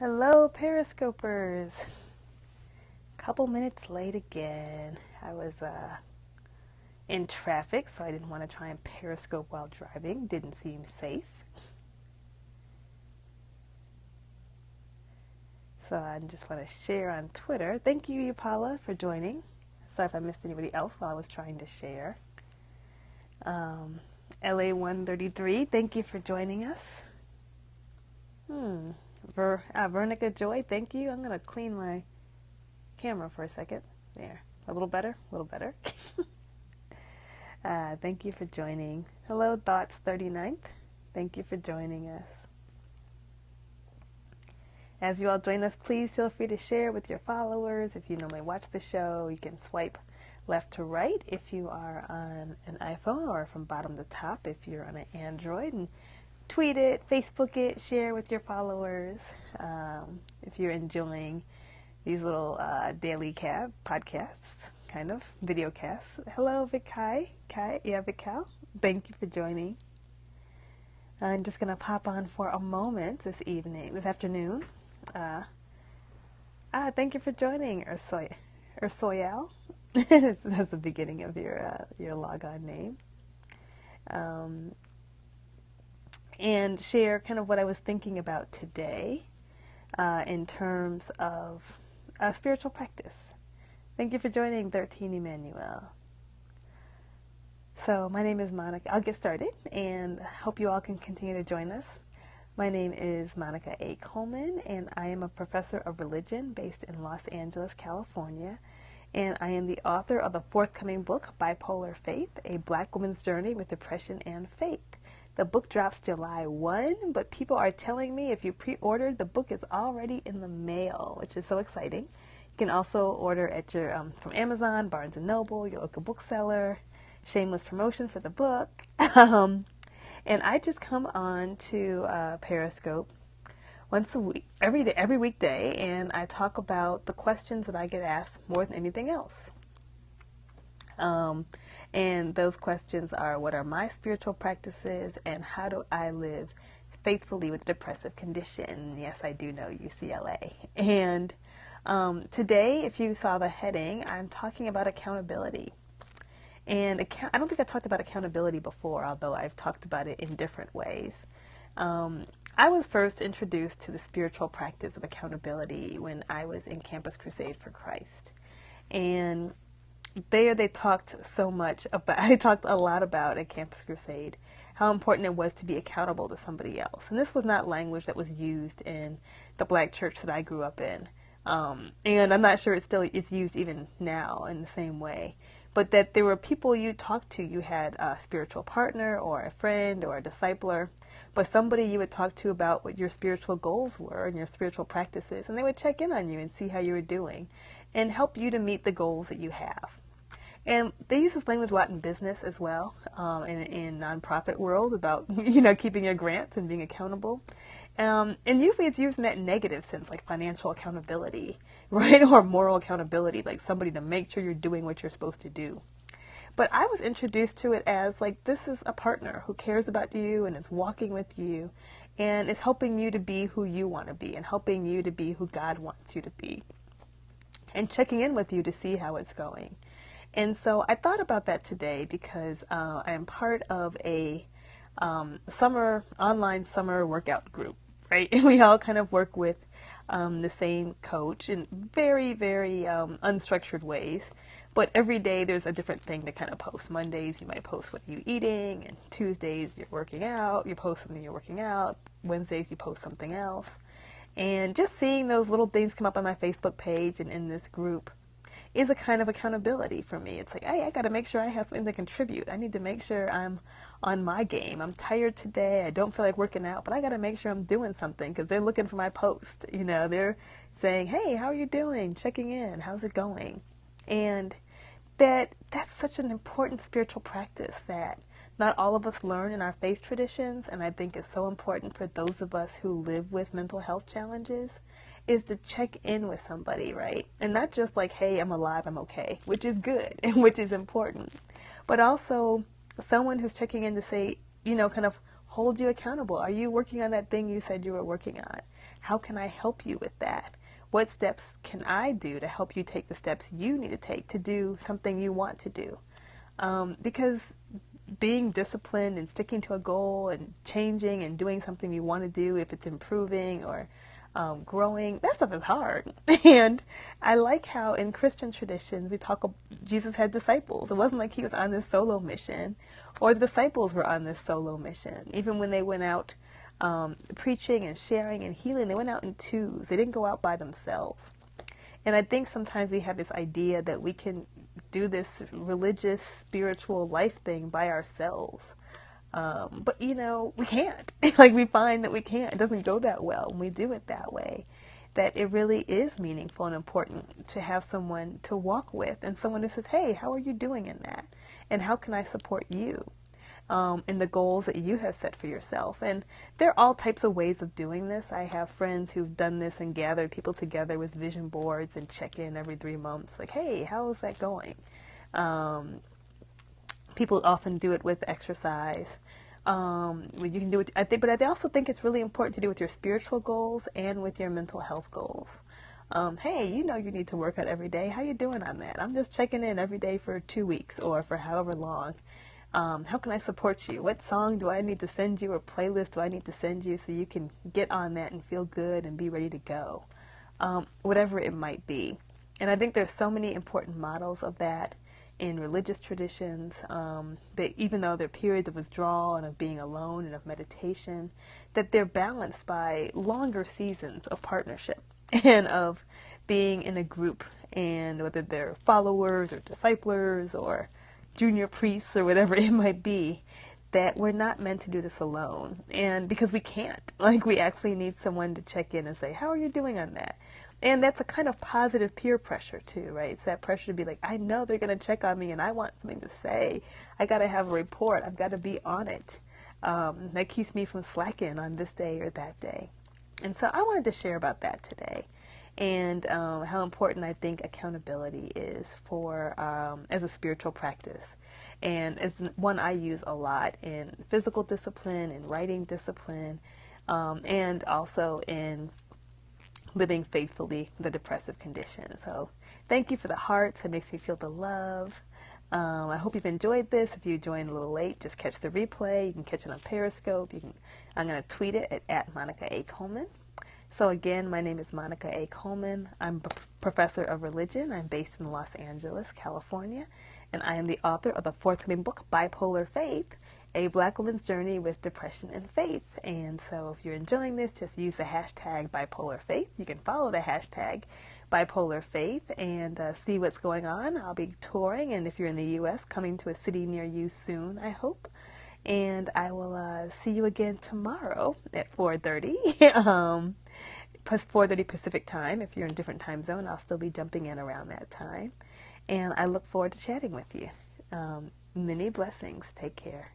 Hello, Periscopers. Couple minutes late again. I was in traffic, so I didn't want to try and Periscope while driving. Didn't seem safe. So I just want to share on Twitter. Thank you, Paula, for joining. Sorry if I missed anybody else while I was trying to share. LA133, thank you for joining us. Veronica Joy, thank you. I'm going to clean my camera for a second. There. A little better? A little better. Thank you for joining. Hello, Thoughts 39th. Thank you for joining us. As you all join us, please feel free to share with your followers. If you normally watch the show, you can swipe left to right if you are on an iPhone, or from bottom to top if you're on an Android, and tweet it, Facebook it, share with your followers. If you're enjoying these little daily podcasts, kind of video casts. Hello, Vikai. Vikal. Thank you for joining. I'm just gonna pop on for a moment this afternoon. Thank you for joining, Ursoyal. That's the beginning of your logon name. And share kind of what I was thinking about today in terms of spiritual practice. Thank you for joining, 13 Emmanuel. So my name is Monica. I'll get started and hope you all can continue to join us. My name is Monica A. Coleman, and I am a professor of religion based in Los Angeles, California. And I am the author of the forthcoming book, Bipolar Faith, A Black Woman's Journey with Depression and Faith. The book drops July 1, but people are telling me if you pre-ordered, the book is already in the mail, which is so exciting. You can also order at your from Amazon, Barnes & Noble, your local bookseller. Shameless promotion for the book. And I just come on to Periscope once a week, every weekday, and I talk about the questions that I get asked more than anything else. And those questions are, what are my spiritual practices, and how do I live faithfully with a depressive condition? Yes, I do know UCLA. And today, if you saw the heading, I'm talking about accountability. And I don't think I talked about accountability before, although I've talked about it in different ways. I was first introduced to the spiritual practice of accountability when I was in Campus Crusade for Christ. And there they talked so much about, I talked a lot about at Campus Crusade, how important it was to be accountable to somebody else. And this was not language that was used in the black church that I grew up in. And I'm not sure it's used even now in the same way. But that there were people you talked to. You had a spiritual partner or a friend or a discipler, but somebody you would talk to about what your spiritual goals were and your spiritual practices, and they would check in on you and see how you were doing and help you to meet the goals that you have. And they use this language a lot in business as well, in nonprofit world about keeping your grants and being accountable. And usually it's used in that negative sense, like financial accountability, right? Or moral accountability, like somebody to make sure you're doing what you're supposed to do. But I was introduced to it as like, this is a partner who cares about you and is walking with you and is helping you to be who you want to be and helping you to be who God wants you to be and checking in with you to see how it's going. And so I thought about that today because I am part of a online summer workout group, right? And we all kind of work with the same coach in very, very unstructured ways. But every day there's a different thing to kind of post. Mondays you might post what you're eating, and Tuesdays you're working out. You post something you're working out. Wednesdays you post something else. And just seeing those little things come up on my Facebook page and in this group is a kind of accountability for me. It's like, hey, I got to make sure I have something to contribute. I need to make sure I'm on my game. I'm tired today. I don't feel like working out, but I got to make sure I'm doing something because they're looking for my post. They're saying, hey, how are you doing? Checking in. How's it going? And that's such an important spiritual practice that not all of us learn in our faith traditions, and I think it's so important for those of us who live with mental health challenges, is to check in with somebody, right? And not just like, hey, I'm alive, I'm okay, which is good and which is important, but also someone who's checking in to say, kind of hold you accountable. Are you working on that thing you said you were working on? How can I help you with that? What steps can I do to help you take the steps you need to take to do something you want to do? Because being disciplined and sticking to a goal and changing and doing something you want to do, if it's improving or growing, that stuff is hard. And I like how in Christian traditions Jesus had disciples. It wasn't like he was on this solo mission, or the disciples were on this solo mission. Even when they went out preaching and sharing and healing, they went out in twos. They didn't go out by themselves. And I think sometimes we have this idea that we can do this religious, spiritual life thing by ourselves. But, we can't. Like, we find that we can't. It doesn't go that well when we do it that way. That it really is meaningful and important to have someone to walk with, and someone who says, hey, how are you doing in that? And how can I support you in the goals that you have set for yourself? And there are all types of ways of doing this. I have friends who've done this and gathered people together with vision boards and check in every 3 months. Like, hey, how is that going? People often do it with exercise. You can do it, but I also think it's really important to do with your spiritual goals and with your mental health goals. Hey, you need to work out every day. How you doing on that? I'm just checking in every day for 2 weeks or for however long. How can I support you? What song do I need to send you, or playlist do I need to send you so you can get on that and feel good and be ready to go? Whatever it might be. And I think there's so many important models of that in religious traditions, that even though there are periods of withdrawal and of being alone and of meditation, that they're balanced by longer seasons of partnership and of being in a group, and whether they're followers or disciplers or junior priests or whatever it might be, that we're not meant to do this alone. And because we can't, we actually need someone to check in and say, how are you doing on that? And that's a kind of positive peer pressure too, right? It's that pressure to be like, I know they're going to check on me and I want something to say. I got to have a report. I've got to be on it. That keeps me from slacking on this day or that day. And so I wanted to share about that today, and how important I think accountability is for as a spiritual practice. And it's one I use a lot in physical discipline, in writing discipline, and also in living faithfully with a depressive condition. So thank you for the hearts. It makes me feel the love. I hope you've enjoyed this. If you joined a little late, just catch the replay. You can catch it on Periscope. I'm going to tweet it at Monica A. Coleman. So again, my name is Monica A. Coleman. I'm a professor of religion. I'm based in Los Angeles, California, and I am the author of the forthcoming book, Bipolar Faith, A Black Woman's Journey with Depression and Faith. And so if you're enjoying this, just use the hashtag Bipolar Faith. You can follow the hashtag Bipolar Faith and see what's going on. I'll be touring, and if you're in the U.S., coming to a city near you soon, I hope. And I will see you again tomorrow at 4:30. Plus 4:30 Pacific time. If you're in a different time zone, I'll still be jumping in around that time. And I look forward to chatting with you. Many blessings. Take care.